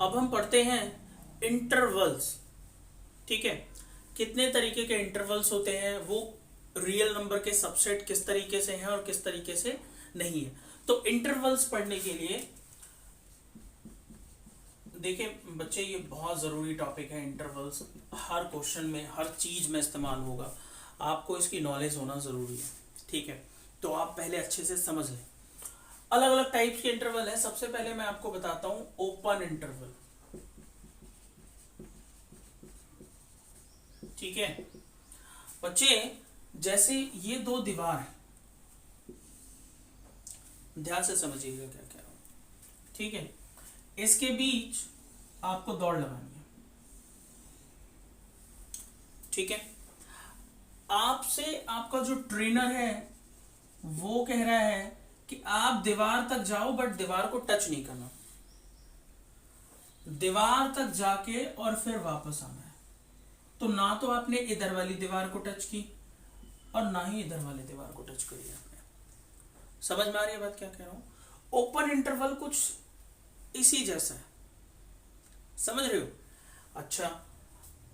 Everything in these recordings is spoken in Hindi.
अब हम पढ़ते हैं इंटरवल्स। ठीक है, कितने तरीके के इंटरवल्स होते हैं, वो रियल नंबर के सबसेट किस तरीके से हैं और किस तरीके से नहीं है। तो इंटरवल्स पढ़ने के लिए देखिए बच्चे, ये बहुत ज़रूरी टॉपिक है इंटरवल्स। हर क्वेश्चन में, हर चीज़ में इस्तेमाल होगा, आपको इसकी नॉलेज होना ज़रूरी है। ठीक है, तो आप पहले अच्छे से समझ लें। अलग अलग टाइप्स के इंटरवल है। सबसे पहले मैं आपको बताता हूं ओपन इंटरवल। ठीक है बच्चे, जैसे ये दो दीवार है, ध्यान से समझिएगा क्या कह रहा हूं। ठीक है, इसके बीच आपको दौड़ लगानी है। ठीक है, आपसे आपका जो ट्रेनर है वो कह रहा है कि आप दीवार तक जाओ बट दीवार को टच नहीं करना, दीवार तक जाके और फिर वापस आना है। तो ना तो आपने इधर वाली दीवार को टच की और ना ही इधर वाली दीवार को टच करी आपने। समझ में आ रही है बात क्या कह रहा हूं। ओपन इंटरवल कुछ इसी जैसा है, समझ रहे हो। अच्छा,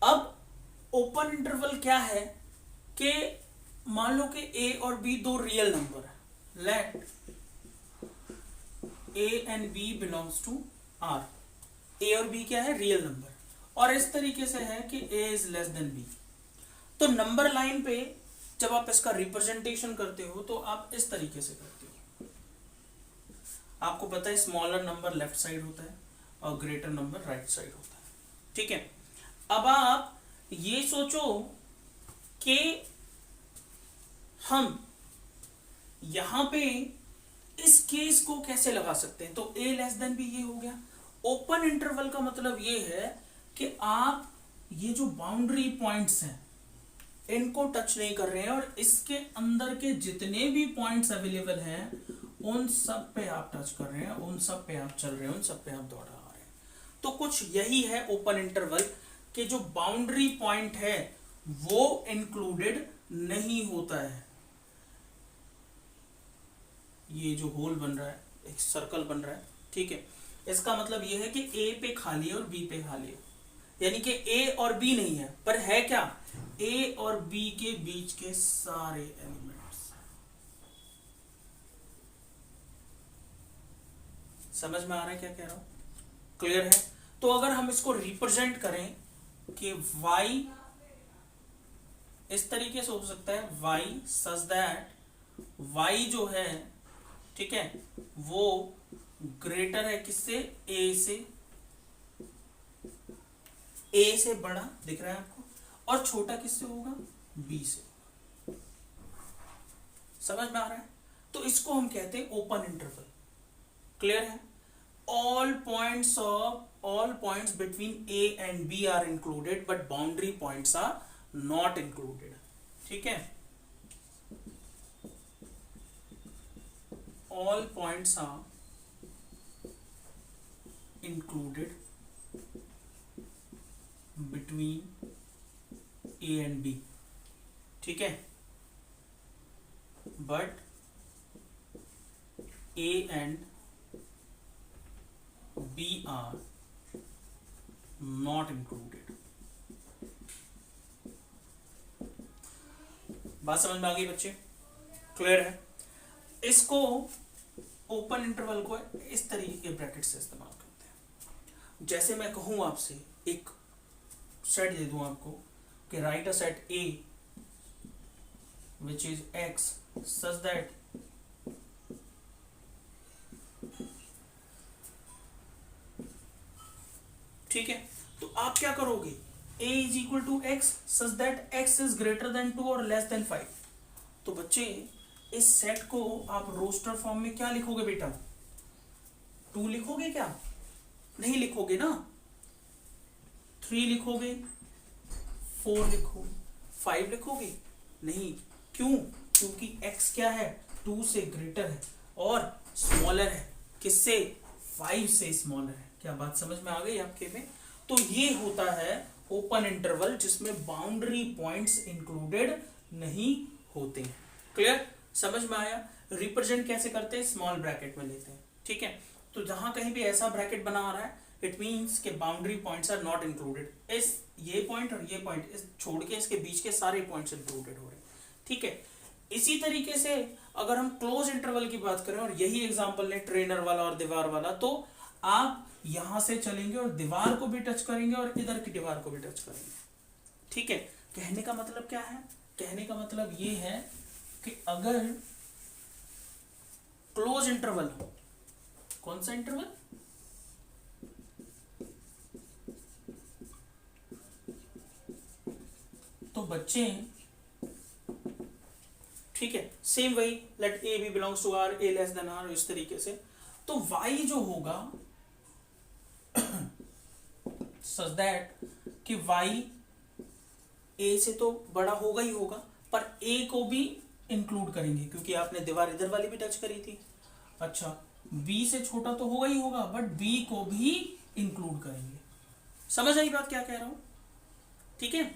अब ओपन इंटरवल क्या है कि मान लो कि ए और बी दो रियल नंबर है। Let A and B belongs to R. A और बी क्या है, रियल नंबर, और इस तरीके से है कि ए इज लेस देन बी। तो नंबर लाइन पे जब आप इसका रिप्रेजेंटेशन करते हो तो आप इस तरीके से करते हो। आपको पता है स्मॉलर नंबर लेफ्ट साइड होता है और ग्रेटर नंबर राइट साइड होता है। ठीक है, अब आप ये सोचो कि हम यहां पे इस केस को कैसे लगा सकते हैं। तो ए लेस देन बी ये हो गया। ओपन इंटरवल का मतलब ये है कि आप ये जो बाउंड्री पॉइंट्स हैं इनको टच नहीं कर रहे हैं और इसके अंदर के जितने भी पॉइंट्स अवेलेबल हैं उन सब पे आप टच कर रहे हैं, उन सब पे आप चल रहे हैं, उन सब पे आप दौड़ रहे हैं। तो कुछ यही है ओपन इंटरवल कि जो बाउंड्री पॉइंट है वो इंक्लूडेड नहीं होता है। ये जो होल बन रहा है, एक सर्कल बन रहा है, ठीक है, इसका मतलब ये है कि ए पे खाली है और बी पे खाली है, यानी कि ए और बी नहीं है, पर है क्या, ए और बी के बीच के सारे एलिमेंट्स। समझ में आ रहा है क्या कह रहा हूं, क्लियर है। तो अगर हम इसको रिप्रेजेंट करें कि y इस तरीके से हो सकता है, y सच दैट y जो है, ठीक है, वो ग्रेटर है किससे, a से, a से बड़ा दिख रहा है आपको, और छोटा किससे होगा, b से। समझ में आ रहा है। तो इसको हम कहते हैं ओपन इंटरवल। क्लियर है। all points between a and b are included but boundary points are not included। ठीक है, all points are included between a and b, ठीक है, but a and B are not included। बात समझ में आ गई बच्चे, क्लियर है। इसको ओपन इंटरवल को इस तरीके के ब्रैकेट से इस्तेमाल करते हैं। जैसे मैं कहूं आपसे, एक सेट दे दूं आपको कि right a set A which is X such that ठीक है, तो आप क्या करोगे, a is equal to x such that x is greater than 2 और लेस देन 5। तो बच्चे इस सेट को आप रोस्टर फॉर्म में क्या लिखोगे बेटा, 2 लिखोगे क्या, नहीं लिखोगे ना, 3 लिखोगे, 4 लिखोगे, 5 लिखोगे नहीं। क्यों, क्योंकि x क्या है, 2 से ग्रेटर है और स्मॉलर है किससे, 5 से स्मॉलर है। क्या बात समझ में आ गई आपके में। तो ये होता है ओपन इंटरवल जिसमें बाउंड्री पॉइंट्स इंक्लूडेड नहीं होते हैं। क्लियर, समझ में आया। रिप्रेजेंट कैसे करते हैं, स्मॉल ब्रैकेट में लेते हैं। ठीक है, तो जहां कहीं भी ऐसा ब्रैकेट बना आ रहा है इट मीन्स के boundary points are not included. इस ये पॉइंट और ये पॉइंट इस छोड़ के इसके बीच के सारे पॉइंट्स इंक्लूडेड हो रहे हैं, ठीक है। इसी तरीके से अगर हम क्लोज इंटरवल की बात करें और यही एग्जांपल लें ट्रेनर वाला और दीवार वाला, तो आप यहां से चलेंगे और दीवार को भी टच करेंगे और इधर की दीवार को भी टच करेंगे, ठीक है। कहने का मतलब क्या है? कहने का मतलब ये है कि अगर क्लोज इंटरवल, कौन सा इंटरवल? तो बच्चे ठीक है, सेम वही let A B belongs to R, A less than R, इस तरीके से। तो y जो होगा सच दैट कि y a से तो बड़ा होगा ही होगा, पर a को भी इंक्लूड करेंगे क्योंकि आपने दीवार इधर वाली भी टच करी थी। अच्छा, b से छोटा तो होगा ही होगा, बट b को भी इंक्लूड करेंगे। समझ आई बात क्या कह रहा हूं? ठीक है।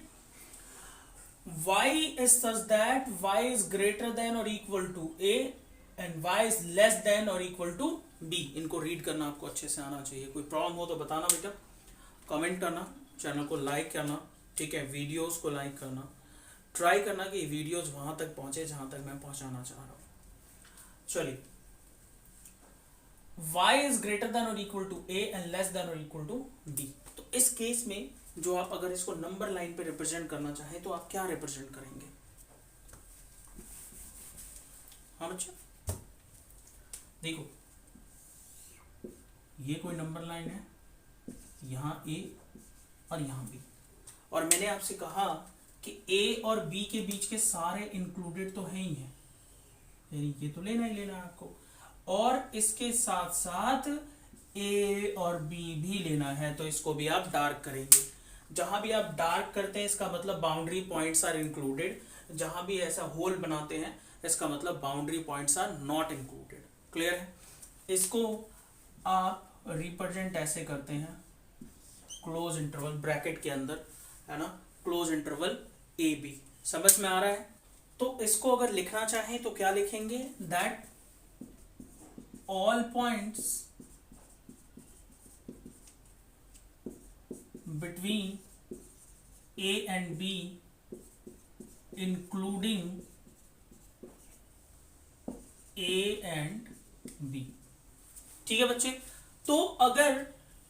y is such that y is greater than or equal to a and y is less than or equal to b। इनको रीड करना आपको अच्छे से आना चाहिए। कोई प्रॉब्लम हो तो बताना बेटा, कमेंट करना, चैनल को लाइक करना, ठीक है, वीडियोस को लाइक करना, ट्राई करना कि वीडियोस वहां तक पहुंचे जहां तक मैं पहुंचाना चाह रहा हूं। चलिए, y is greater than or equal to a and less than or equal to b। तो इस केस में जो आप अगर इसको नंबर लाइन पे रिप्रेजेंट करना चाहें तो आप क्या रिप्रेजेंट करेंगे? हाँ बच्चा, देखो ये कोई नंबर लाइन है, यहां a और यहां b, और मैंने आपसे कहा कि a और b के बीच के सारे इंक्लूडेड तो है ही है, यानी ये तो लेना ही लेना है आपको, और इसके साथ साथ a और b भी लेना है, तो इसको भी आप डार्क करेंगे। जहां भी आप डार्क करते हैं इसका मतलब बाउंड्री पॉइंट्स आर इंक्लूडेड, जहां भी ऐसा होल बनाते हैं इसका मतलब boundary points are not included. Clear है? इसको आप रिप्रेजेंट ऐसे करते हैं क्लोज इंटरवल ब्रैकेट के अंदर, है ना, क्लोज इंटरवल ए बी। समझ में आ रहा है? तो इसको अगर लिखना चाहें तो क्या लिखेंगे? That all points between a and b including a and b। ठीक है बच्चे, तो अगर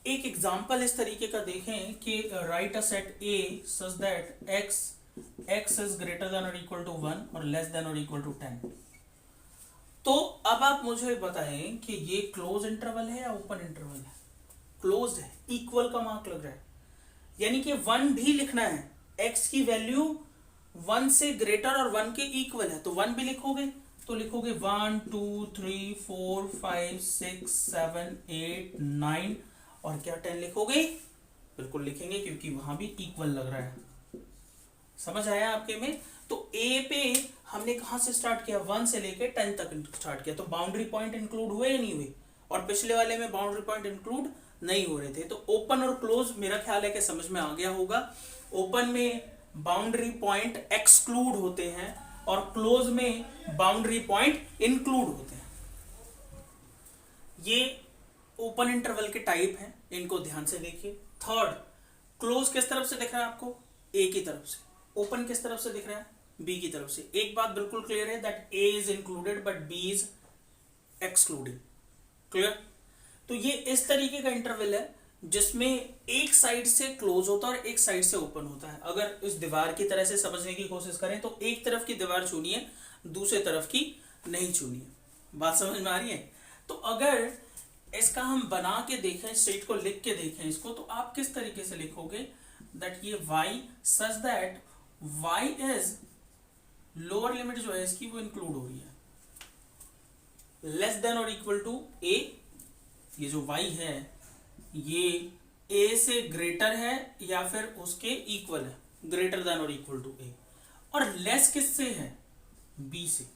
एक एग्जांपल इस तरीके का देखें कि right a set a such that x is greater than or equal to 1 और less than or equal to 10, तो अब आप मुझे बताएं कि ये क्लोज इंटरवल है या ओपन इंटरवल है? क्लोज है, इक्वल का मार्क लग रहा है, यानी कि 1 भी लिखना है, x की वैल्यू 1 से ग्रेटर और 1 के इक्वल है, तो 1 भी लिखोगे, तो लिखोगे 1 2 3 4 5 6 7 8 9 और क्या 10 लिखोगे? बिल्कुल लिखेंगे क्योंकि वहां भी इक्वल लग रहा है। समझ आया आपके में? तो a पे हमने कहां से स्टार्ट किया? 1 से लेके 10 तक स्टार्ट किया, तो बाउंड्री पॉइंट इंक्लूड हुए या नहीं हुए? और पिछले वाले में बाउंड्री पॉइंट इंक्लूड नहीं हो रहे थे। तो ओपन और क्लोज मेरा ख्याल है कि समझ में आ गया होगा। ओपन में बाउंड्री पॉइंट एक्सक्लूड होते हैं और क्लोज में बाउंड्री पॉइंट इंक्लूड होते हैं। ये ओपन इंटरवल के टाइप हैं, इनको ध्यान से देखिए। थर्ड, क्लोज किस तरफ से दिख रहा है आपको? ए की तरफ से। ओपन किस तरफ से दिख रहा है? बी की तरफ से। एक बात बिल्कुल क्लियर है that A is included but B is excluding. Clear? तो ये इस तरीके का इंटरवल है जिसमें एक साइड से क्लोज होता है और एक साइड से ओपन होता है। अगर इस दीवार की तरह से समझने की कोशिश करें तो एक तरफ की दीवार चुनिए, दूसरे तरफ की नहीं चुनिए। बात समझ में आ रही है? तो अगर इसका हम बना के देखें, स्टेट को लिख के देखें इसको, तो आप किस तरीके से लिखोगे? दैट ये y such that y is lower limit जो है इसकी वो इंक्लूड हो रही है, लेस देन और इक्वल टू a। ये जो y है ये a से ग्रेटर है या फिर उसके इक्वल है, ग्रेटर देन और इक्वल टू a, और लेस किससे है? b से।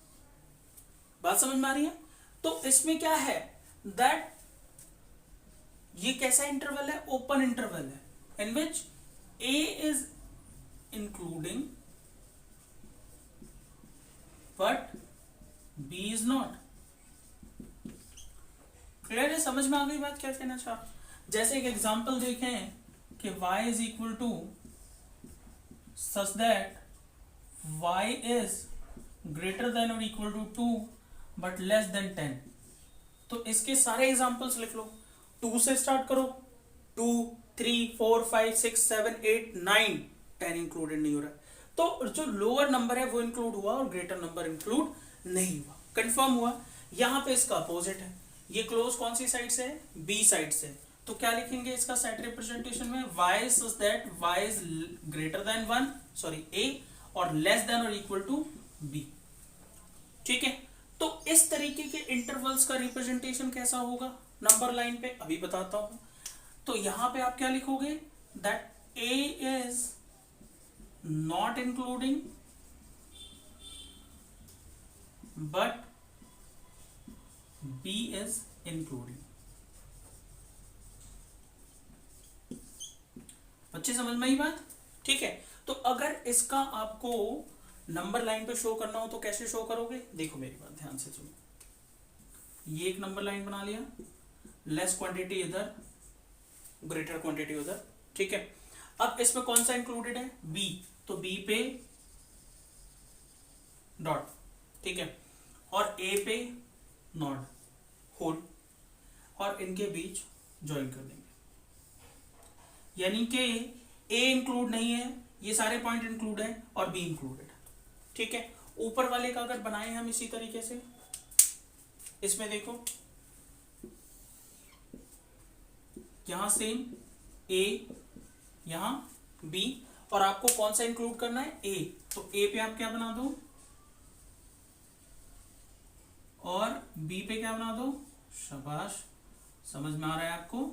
बात समझ में आ रही है? तो इसमें क्या है दैट ये कैसा इंटरवल है? ओपन इंटरवल है, इन विच a is including but b is not. Clear है? समझ में आ गई बात क्या कहना चाह? जैसे एक एग्जांपल देखें कि y is equal to such that y is greater than और equal to 2 but less than 10, तो इसके सारे एग्जांपल्स लिख लो। 2 से स्टार्ट करो, 2, 3, 4, 5, 6, 7, 8, 9, 10 इंक्लूडेड नहीं हो रहा है, तो जो लोअर नंबर है वो इंक्लूड हुआ और ग्रेटर नंबर इंक्लूड नहीं हुआ। कंफर्म हुआ। यहाँ पे इसका अपोजिट है, ये क्लोज कौन सी साइड से है, बी साइड से, तो क्या लिखेंगे इसका सेट रिप्रेजेंटेशन में, y such that y is greater than 1 sorry a और लेस देन और इक्वल टू b। ठीक है, तो इस तरीके के इंटरवल्स का रिप्रेजेंटेशन कैसा होगा नंबर लाइन पे अभी बताता हूं। तो यहां पे आप क्या लिखोगे, that a is not including but b is including. बच्चे समझ में आई बात? ठीक है, तो अगर इसका आपको नंबर लाइन पे शो करना हो तो कैसे शो करोगे, देखो मेरी बात ध्यान से सुनो। ये एक नंबर लाइन बना लिया, लेस क्वांटिटी इधर, ग्रेटर क्वांटिटी उधर। ठीक है, अब इसमें कौन सा इंक्लूडेड है, बी, तो बी पे डॉट, ठीक है, और ए पे नॉट होल, और इनके बीच ज्वाइन कर देंगे, यानी कि ए इंक्लूड नहीं है, ये सारे पॉइंट इंक्लूड है और बी इंक्लूडेड। ठीक है, ऊपर वाले का अगर बनाए हम इसी तरीके से, इसमें देखो यहां सेम ए, यहां बी, और आपको कौन सा इंक्लूड करना है, ए, तो ए पे आप क्या बना दो और बी पे क्या बना दो, शाबाश, समझ में आ रहा है आपको,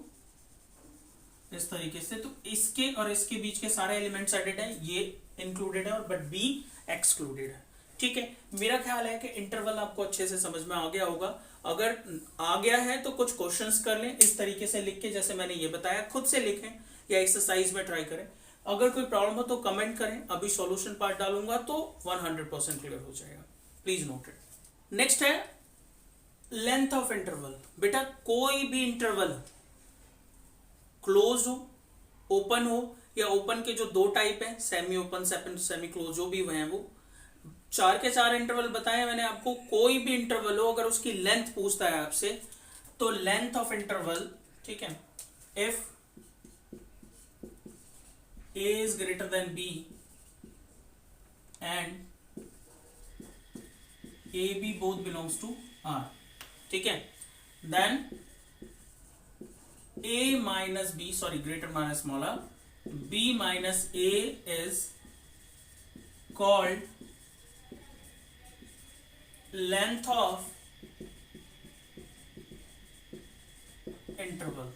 इस तरीके से। तो इसके और इसके बीच के सारे एलिमेंट्स एडेड है, ये इंक्लूडेड है और बट बी एक्सक्लूडेड है। ठीक है, मेरा ख्याल है कि इंटरवल आपको अच्छे से समझ में आ गया होगा। अगर आ गया है तो कुछ क्वेश्चंस कर लें इस तरीके से लिख के, जैसे मैंने ये बताया, खुद से लिखें या एक्सरसाइज में ट्राई करें। अगर कोई प्रॉब्लम हो तो कमेंट करें, अभी सॉल्यूशन पार्ट डालूंगा तो 100% क्लियर हो जाएगा, प्लीज नोट इट। नेक्स्ट है लेंथ ऑफ इंटरवल। बेटा कोई भी इंटरवल क्लोज हो, ओपन हो, या ओपन के जो दो टाइप है, सेमी ओपन, सेमी क्लोज, जो भी हैं वो 4 के 4 इंटरवल बताए मैंने आपको। कोई भी इंटरवल हो, अगर उसकी लेंथ पूछता है आपसे, तो लेंथ ऑफ इंटरवल, ठीक है, if a is greater than b and a b both belongs to r, ठीक है, then a minus b, sorry, greater minus smaller, b minus a is called length of interval।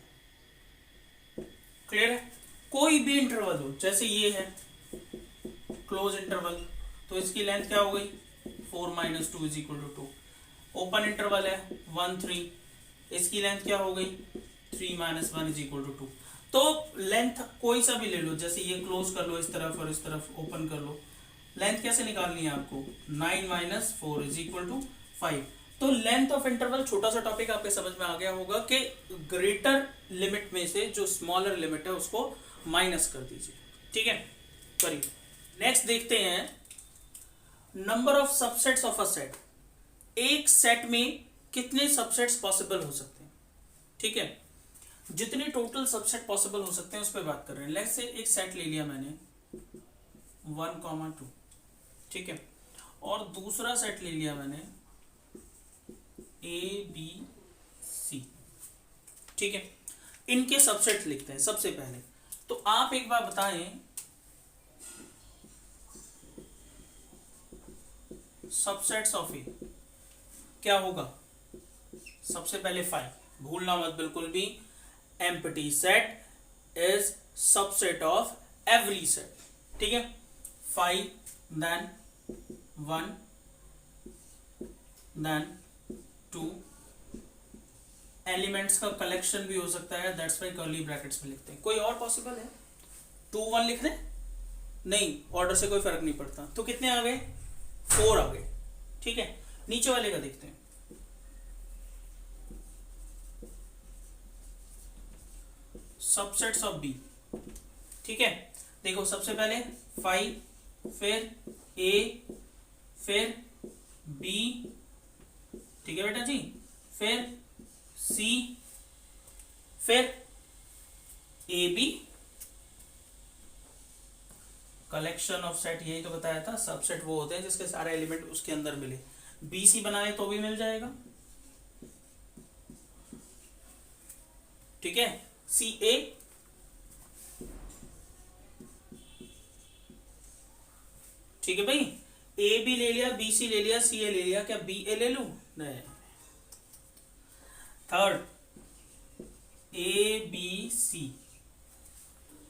Clear है? कोई भी इंटरवल हो, जैसे ये है क्लोज इंटरवल, तो इसकी लेंथ क्या हो गई, 4 - 2 = 2। ओपन इंटरवल है 1, 3, इसकी लेंथ क्या हो गई, 3 - 1 = 2। तो लेंथ कोई सा भी ले लो, जैसे ये क्लोज कर लो इस तरफ और इस तरफ ओपन कर लो, लेंथ कैसे निकालनी है आपको, 9 - 4 = 5। तो लेंथ ऑफ इंटरवल, छोटा सा टॉपिक आपके समझ में आ गया होगा कि ग्रेटर लिमिट में से जो स्मॉलर लिमिट है उसको माइनस कर दीजिए। ठीक है, करिए। नेक्स्ट देखते हैं number of subsets of a set. एक सेट में कितने सबसेट्स पॉसिबल हो सकते हैं। ठीक है, जितने टोटल सबसेट पॉसिबल हो सकते हैं उस पर बात कर रहे हैं। लेट्स से एक सेट ले लिया मैंने 1, 2, ठीक है, और दूसरा सेट ले लिया मैंने ABC, ठीक है। इनके सबसेट लिखते हैं सबसे पहले। तो आप एक बार बताएं, सबसेट्स ऑफ ए क्या होगा, सबसे पहले 5, भूलना मत बिल्कुल भी, empty set is subset of every set. ठीक है, 5 देन 1 देन 2, एलिमेंट्स का कलेक्शन भी हो सकता है, दैट्स वाई कर्ली ब्रैकेट्स में लिखते हैं। कोई और पॉसिबल है, 2, 1 लिख दें, नहीं, ऑर्डर से कोई फर्क नहीं पड़ता। तो कितने आ गए, 4 आ गए। ठीक है, नीचे वाले का देखते हैं। Subsets of B. ठीक है, देखो सबसे पहले 5, फिर ए, फिर बी, ठीक है बेटा जी, फिर सी, फिर A B. Collection of set, यही तो बताया था, सबसेट वो होते हैं जिसके सारे एलिमेंट उसके अंदर मिले। बी सी बनाए तो भी मिल जाएगा, ठीक है, सी ए, ठीक है भाई, ए बी ले लिया, बी सी ले लिया, सी ए ले लिया, क्या बी ए ले लू? नहीं। थर्ड ए बी सी,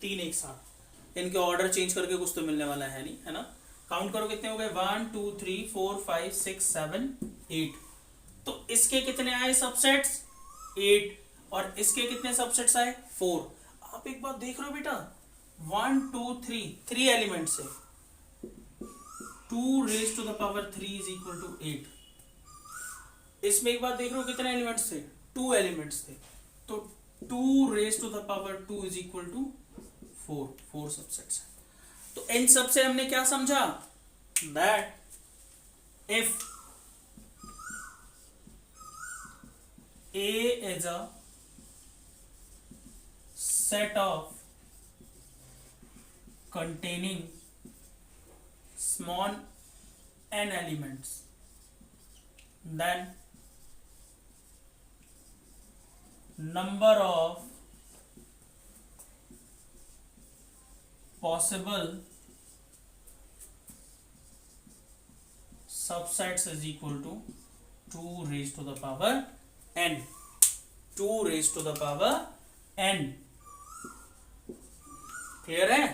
तीन एक साथ, इनके ऑर्डर चेंज करके कुछ तो मिलने वाला है नहीं, है ना। काउंट करो कितने हो गए, 1 2 3 4 5 6 7 8। तो इसके कितने आए सबसेट्स? 8। और इसके कितने सबसेट्स आए? 4। आप एक बात देख रहे हो बेटा, 1 2 3, 3 एलिमेंट्स है, 2 raise to the power 3 is equal to 8। इसमें एक बात देख रहे हो कितने एलिमेंट्स थे? 2 एलिमेंट्स थे, तो 2 raise to the power 2 is equal to 4 subsets है। तो इन सब से हमने क्या समझा? That if A is a set of containing small n elements, then number of possible subsets is equal to 2 raised to the power n, 2 raised to the power n। Clear है?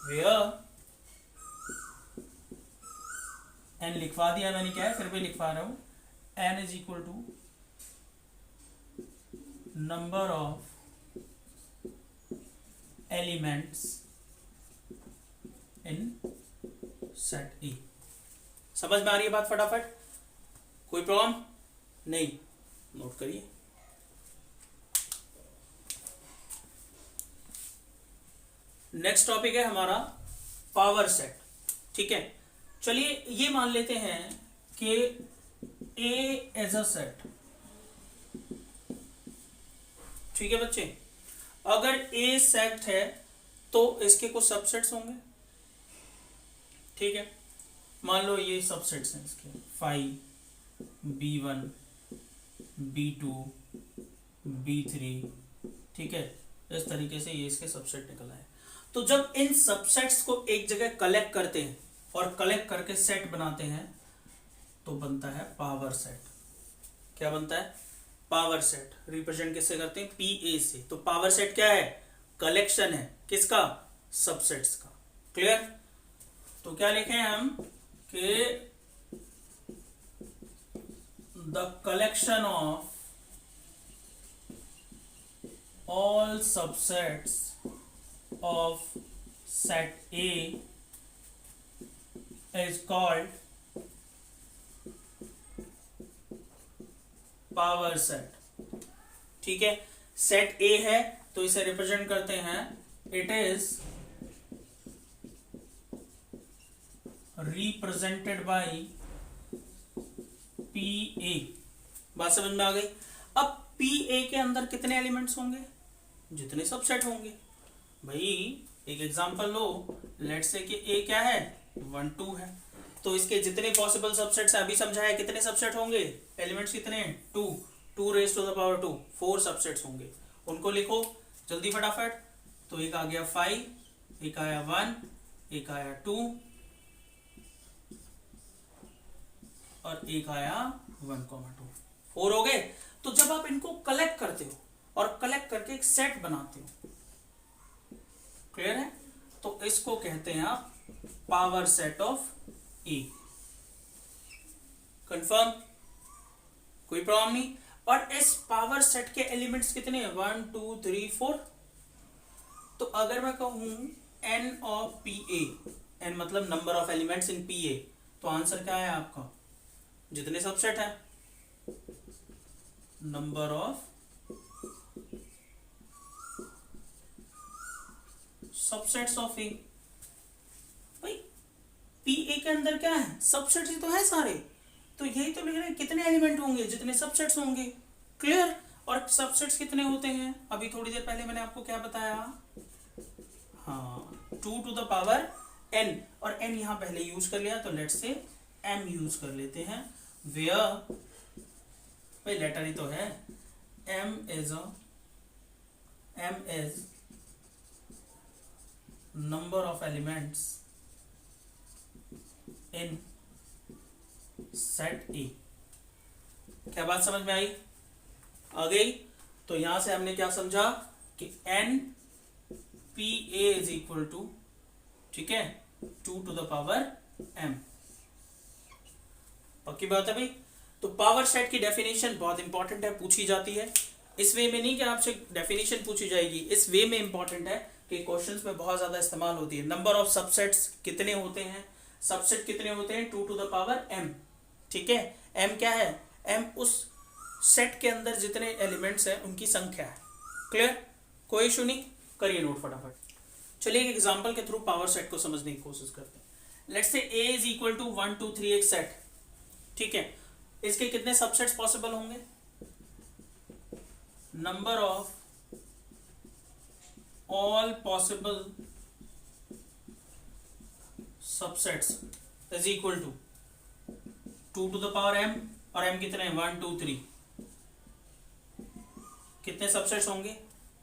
Where n लिखवा दिया मैंने, क्या है फिर भी लिखवा रहा हूं, n is equal to number of elements in set A. समझ में आ रही है बात फटाफट? कोई प्रॉब्लम नहीं? नोट करिए। नेक्स्ट टॉपिक है हमारा पावर सेट। ठीक है, चलिए ये मान लेते हैं कि ए एज अ सेट। ठीक है बच्चे, अगर ए सेट है तो इसके कुछ सबसेट्स होंगे। ठीक है, मान लो ये सबसेट्स हैं इसके, 5 B1 B2 B3। ठीक है, इस तरीके से ये इसके सबसेट निकल आए। तो जब इन सबसेट्स को एक जगह कलेक्ट करते हैं और कलेक्ट करके सेट बनाते हैं तो बनता है पावर सेट। क्या बनता है? Power set. रिप्रेजेंट किससे करते हैं? पी ए से। तो पावर सेट क्या है? कलेक्शन है, किसका? सबसेट्स का। क्लियर? तो क्या लिखें हम कि the collection of all subsets of set A is called power set। ठीक है, सेट A है तो इसे रिप्रेजेंट करते हैं, it is represented by P A. बात समझ में आ गई? अब पी ए के अंदर कितने एलिमेंट्स होंगे? जितने सबसेट होंगे। भाई एक एग्जांपल लो, लेट्स से कि ए क्या है? 1 2 है, तो इसके जितने पॉसिबल सबसेट्स हैं अभी समझाया, कितने सबसेट होंगे? एलिमेंट्स कितने हैं? 2 raise to the power 2, 4 subsets होंगे। उनको लिखो जल्दी फटाफट। तो एक आ गया 5, एक आया 1, एक आया 2 और एक आया 1,2। 4 हो गए। तो जब आप इनको कलेक्ट करते हो और कलेक्ट करके एक सेट बनाते हो, क्लियर है, तो इसको कहते हैं आप power set of A. Confirm? कोई प्रॉब्लम नहीं? और इस पावर सेट के एलिमेंट्स कितने हैं? 1 2 3 4। तो अगर मैं कहूं n of P A, n मतलब number of elements in P A, तो आंसर क्या है आपका? जितने सबसेट है, नंबर ऑफ सबसेट्स ऑफ ए। भाई पी ए के अंदर क्या है, सबसेट्स ही तो है सारे, तो यही तो लिख रहे हैं कितने एलिमेंट होंगे जितने सबसेट्स होंगे। क्लियर। और सबसेट्स कितने होते हैं, अभी थोड़ी देर पहले मैंने आपको क्या बताया, हाँ 2 to the power n, और n यहां पहले यूज कर लिया तो लेट्स से m यूज कर लेते हैं। वेयर, भाई लेटर ही तो है, m is number of elements in set A। क्या बात समझ में आई, आ गई। तो यहां से हमने क्या समझा कि n p a is equal to, ठीक है, 2 to the power m। पक्की बात है भाई। तो पावर सेट की डेफिनेशन बहुत इंपॉर्टेंट है, पूछी जाती है इस वे में, नहीं कि आपसे डेफिनेशन पूछी जाएगी, इस वे में इंपॉर्टेंट है कि क्वेश्चंस में बहुत ज्यादा इस्तेमाल होती है। नंबर ऑफ सबसेट्स कितने होते हैं, सबसेट कितने होते हैं, 2 to the power m, ठीक है। m क्या है, m उस सेट के अंदर जितने एलिमेंट्स हैं उनकी संख्या है। क्लियर, कोई इशू नहीं, करिए नोट फटाफट। चलिए एक एग्जांपल के थ्रू पावर सेट को समझने की कोशिश करते हैं। Let's say a is equal to 1 2 3 एक सेट, ठीक है। इसके कितने सबसेट्स पॉसिबल होंगे, number of all possible subsets is equal to 2 to the power m, और m कितने हैं 1 2 3, कितने सबसेट्स होंगे,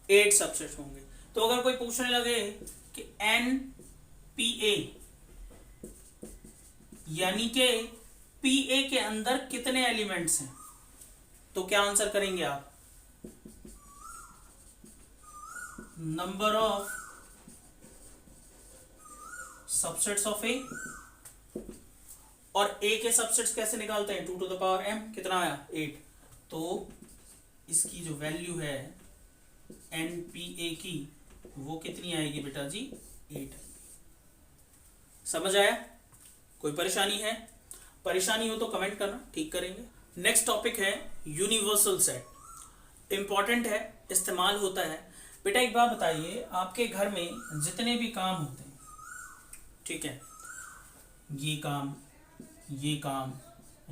8 सबसेट्स होंगे। तो अगर कोई पूछने लगे कि n p a यानी कि p a के अंदर कितने एलिमेंट्स हैं, तो क्या आंसर करेंगे आप, नंबर ऑफ सबसेट्स ऑफ ए, और a के सबसेट्स कैसे निकालते हैं, 2 to the power m, कितना आया 8। तो इसकी जो वैल्यू है npa की वो कितनी आएगी बेटा जी, 8। समझ आया, कोई परेशानी है, परेशानी हो तो कमेंट करना, ठीक करेंगे। नेक्स्ट टॉपिक है यूनिवर्सल सेट, इंपॉर्टेंट है, इस्तेमाल होता है। बेटा एक बात बताइए, आपके घर में जितने भी काम होते हैं, ठीक है, ये काम ये काम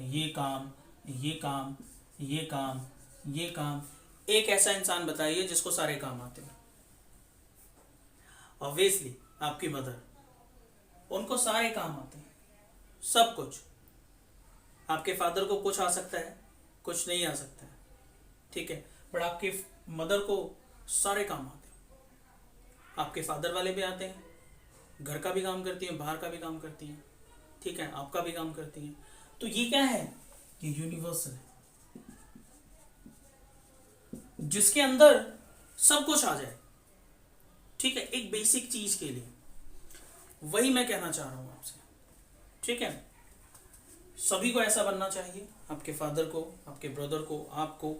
ये काम ये काम ये काम ये काम, एक ऐसा इंसान बताइए जिसको सारे काम आते हैं। ऑब्वियसली आपकी मदर, उनको सारे काम आते हैं, सब कुछ। आपके फादर को कुछ आ सकता है, कुछ नहीं आ सकता है, ठीक है, बट आपकी मदर को सारे काम आते हैं। आपके फादर वाले भी आते हैं, घर का भी काम करती हैं, बाहर का भी काम करती हैं, ठीक है, आपका भी काम करती हैं। तो ये क्या है, ये यूनिवर्सल है, जिसके अंदर सब कुछ आ जाए, ठीक है, एक बेसिक चीज के लिए। वही मैं कहना चाह रहा हूं आपसे, ठीक है। सभी को ऐसा बनना चाहिए, आपके फादर को, आपके ब्रदर को, आपको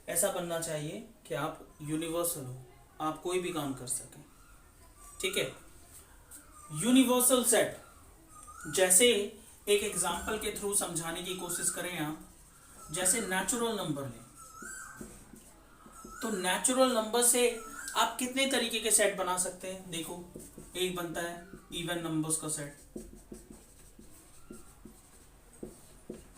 ऐसा बनना चाहिए कि आप यूनिवर्सल हो, आप कोई भी काम कर सकें, ठीक है। यूनिवर्सल सेट, जैसे एक एग्जांपल के थ्रू समझाने की कोशिश करें आप, जैसे नेचुरल नंबर लें, तो नेचुरल नंबर से आप कितने तरीके के सेट बना सकते हैं। देखो, एक बनता है इवन नंबर्स का सेट,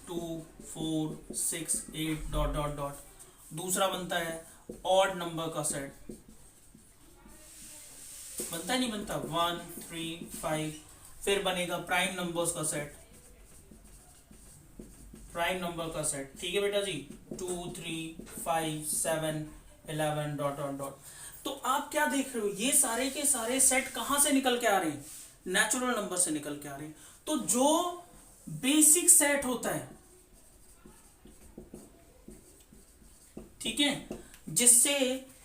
2 4 6 8 डॉट डॉट डॉट। दूसरा बनता है ऑड नंबर का सेट, बनता नहीं बनता, 1 3 5। फिर बनेगा प्राइम नंबर्स का सेट, प्राइम नंबर का सेट, ठीक है बेटा जी, 2 3 5 7 11 डॉट डॉट डॉट। तो आप क्या देख रहे हो, ये सारे के सारे सेट कहां से निकल के आ रहे हैं, नेचुरल नंबर से निकल के आ रहे हैं। तो जो बेसिक सेट होता है, ठीक है, जिससे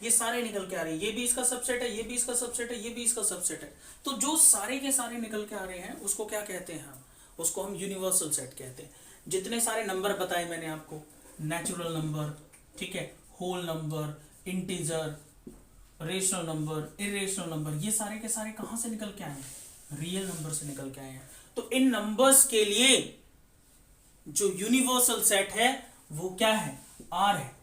ये सारे निकल के आ रहे हैं, ये भी इसका सबसेट है, ये भी इसका सबसेट है, ये भी इसका सबसेट है। तो जो सारे के सारे निकल के आ रहे हैं उसको क्या कहते हैं हम, उसको हम यूनिवर्सल सेट कहते हैं। जितने सारे नंबर बताए मैंने आपको, नेचुरल नंबर, ठीक है, whole number, integer, rational number, irrational number, ये सारे के सारे कहां से निकल के आए हैं, रियल नंबर से निकल के आए हैं। तो इन नंबर्स के लिए जो यूनिवर्सल सेट है वो क्या है, आर है।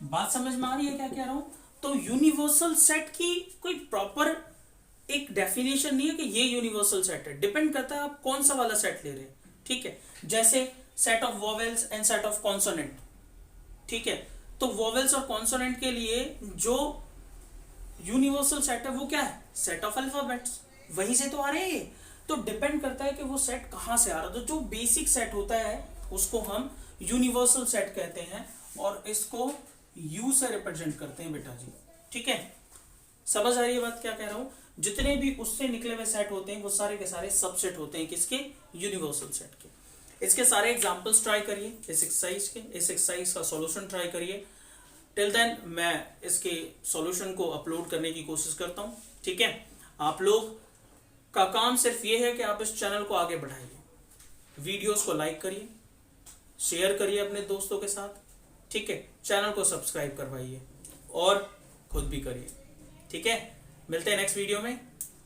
बात समझ में आ रही है क्या कह रहा हूं। तो यूनिवर्सल सेट की कोई प्रॉपर एक डेफिनेशन नहीं है कि ये यूनिवर्सल सेट है, डिपेंड करता है आप कौन सा वाला सेट ले रहे हैं, ठीक है। जैसे set of vowels and set of consonant, ठीक है, तो वोवेल्स और कॉन्सोनेंट के लिए जो यूनिवर्सल सेट है वो क्या है, सेट ऑफ अल्फाबेट्स, वहीं से तो आ रहे हैं। तो डिपेंड करता है कि वो सेट कहां से आ रहा है। तो जो बेसिक सेट होता है उसको हम यूनिवर्सल सेट कहते हैं और इसको यू से रिप्रेजेंट करते हैं बेटा जी, ठीक है। समझ आ रही है बात क्या कह रहा हूं? जितने भी उससे निकले हुए सेट होते हैं वो सारे के सारे सबसेट होते हैं किसके, यूनिवर्सल सेट के। इसके सारे एग्जांपल्स ट्राई करिए इस एक्सरसाइज के, इस एक्सरसाइज का सॉल्यूशन ट्राई करिए। टिल देन मैं इसके सॉल्यूशन को अपलोड करने की कोशिश करता हूं, ठीक है। आप लोग का काम सिर्फ ये है कि आप इस चैनल को आगे बढ़ाइए, वीडियोस को लाइक करिए, शेयर करिए अपने दोस्तों के साथ, ठीक है, चैनल को सब्सक्राइब करवाइए और खुद भी करिए, ठीक है। मिलते हैं नेक्स्ट वीडियो में।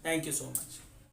Thank you so much.